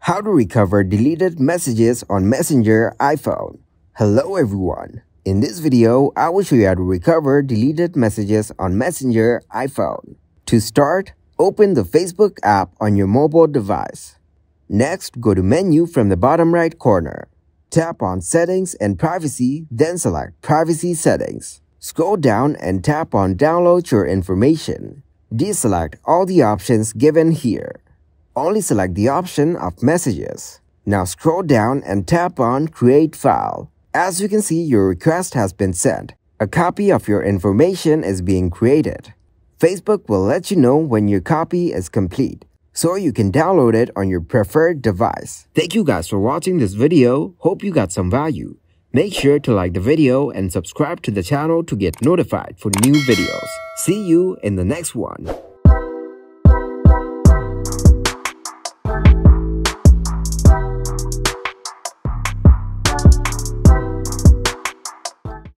How to recover deleted messages on Messenger iPhone. Hello everyone. In this video, I will show you how to recover deleted messages on Messenger iPhone. To start, open the Facebook app on your mobile device. Next, go to Menu from the bottom right corner. Tap on Settings and Privacy, then select Privacy Settings. Scroll down and tap on Download Your Information. Deselect all the options given here. Only select the option of Messages. Now scroll down and tap on Create File. As you can see, your request has been sent. A copy of your information is being created. Facebook will let you know when your copy is complete, so you can download it on your preferred device. Thank you guys for watching this video. Hope you got some value. Make sure to like the video and subscribe to the channel to get notified for new videos. See you in the next one.